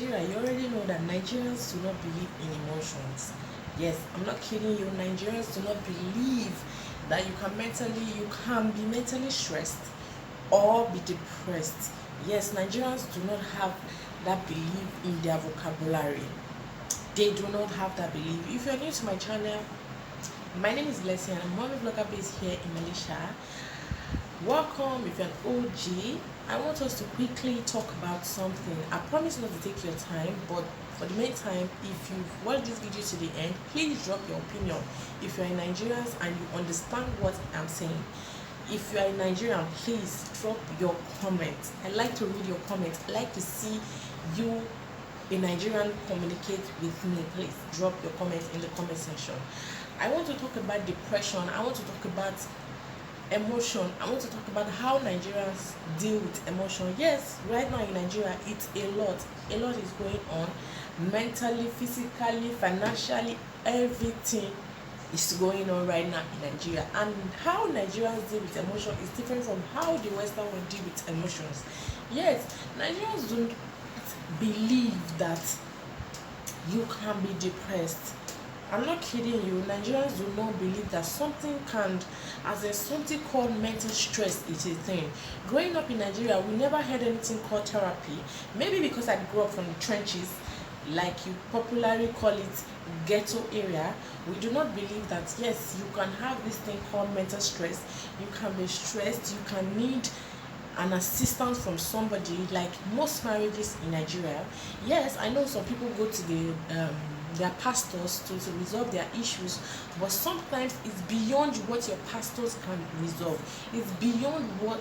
Nigeria, you already know that Nigerians do not believe in emotions. Yes, I'm not kidding you. Nigerians do not believe that you can be mentally stressed or be depressed. Yes, Nigerians do not have that belief in their vocabulary. They do not have that belief. If you're new to my channel, my name is Blessing and I'm one vlogger based here in Malaysia. Welcome. If you're an OG, I want us to quickly talk about something. I promise not to take your time, but for the meantime, if you've watched this video to the end, please drop your opinion. If you're in Nigeria and you understand what I'm saying, if you are in Nigeria, please drop your comments. I like to read your comments. I like to see you, a Nigerian, communicate with me. Please drop your comments in the comment section. I want to talk about depression. I want to talk about emotion. I want to talk about how Nigerians deal with emotion. Yes, right now in Nigeria, it's a lot is going on, mentally, physically, financially. Everything is going on right now in Nigeria, and how Nigerians deal with emotion is different from how the Western world deal with emotions. Yes, Nigerians don't believe that you can be depressed. I'm not kidding you. Nigerians do not believe that something something called mental stress is a thing. Growing up in Nigeria, we never had anything called therapy. Maybe because I grew up from the trenches, like you popularly call it, ghetto area. We do not believe that yes, you can have this thing called mental stress. You can be stressed. You can need an assistance from somebody. Like most marriages in Nigeria, yes, I know some people go to their pastors to resolve their issues, but sometimes it's beyond what your pastors can resolve. It's beyond what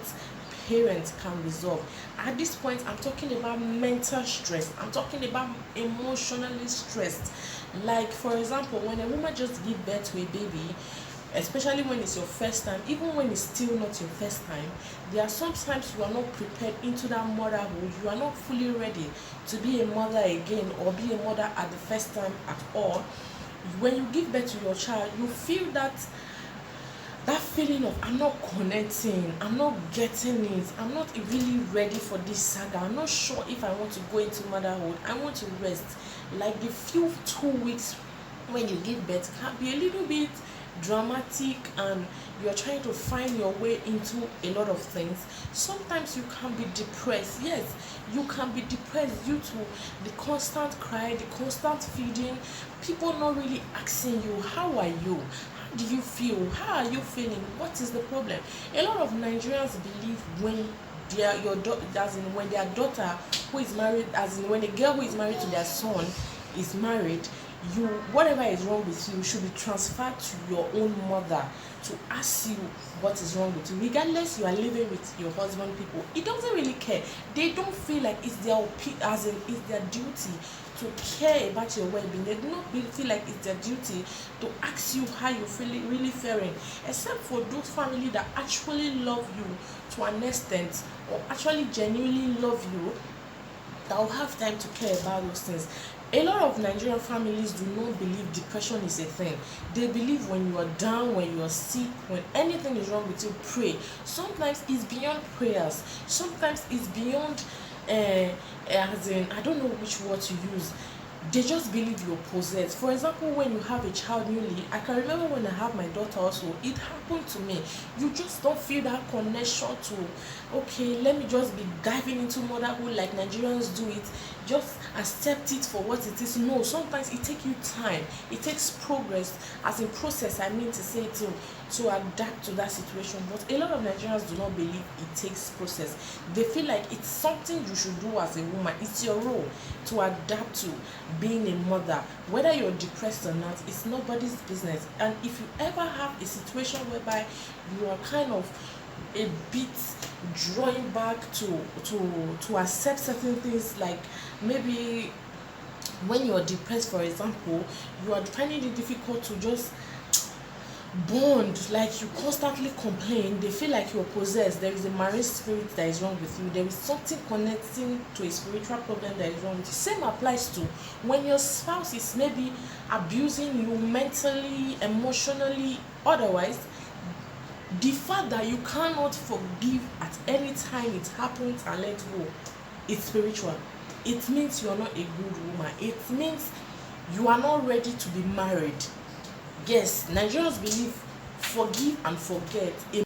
parents can resolve. At this point, I'm talking about mental stress. I'm talking about emotionally stressed. Like for example, when a woman just gives birth to a baby, especially when it's your first time, even when it's still not your first time, there are sometimes you are not prepared into that motherhood. You are not fully ready to be a mother again or be a mother at the first time at all. When you give birth to your child, you feel that feeling of I'm not connecting, I'm not getting it, I'm not really ready for this saga, I'm not sure if I want to go into motherhood, I want to rest. Like the few 2 weeks when you give birth can be a little bit dramatic, and you're trying to find your way into a lot of things. Sometimes you can be depressed. Yes, you can be depressed due to the constant cry, the constant feeding, people not really asking you how are you, how do you feel, how are you feeling, what is the problem. A lot of Nigerians believe when when their daughter who is married, as in when a girl who is married to their son is married, you, whatever is wrong with you should be transferred to your own mother to ask you what is wrong with you. Regardless you are living with your husband, people, it doesn't really care. They don't feel like it's their it's their duty to care about your well-being. They do not feel like it's their duty to ask you how you're feeling, really faring, except for those families that actually love you to an extent, or actually genuinely love you, that will have time to care about those things. A lot of Nigerian families do not believe depression is a thing. They believe when you are down, when you are sick, when anything is wrong with you, pray. Sometimes it's beyond prayers. Sometimes it's beyond, as in, I don't know which word to use. They just believe you're possessed. For example, when you have a child newly, I can remember when I have my daughter also, it happened to me. You just don't feel that connection to, okay, let me just be diving into motherhood like Nigerians do it, just accept it for what it is. No, sometimes it takes you time, it takes progress, as in process, I mean to say, to adapt to that situation. But a lot of Nigerians do not believe it takes process. They feel like it's something you should do as a woman. It's your role to adapt to being a mother. Whether you're depressed or not, it's nobody's business. And if you ever have a situation whereby you are kind of a bit drawing back to accept certain things, like maybe when you're depressed, for example, you are finding it difficult to just bond, like you constantly complain, they feel like you're possessed, there is a marine spirit that is wrong with you, there is something connecting to a spiritual problem that is wrong with you. Same applies to when your spouse is maybe abusing you mentally, emotionally, otherwise. The fact that you cannot forgive at any time it happens and let go, it's spiritual. it means you are not a good woman. It means you are not ready to be married. Yes, Nigerians believe forgive and forget.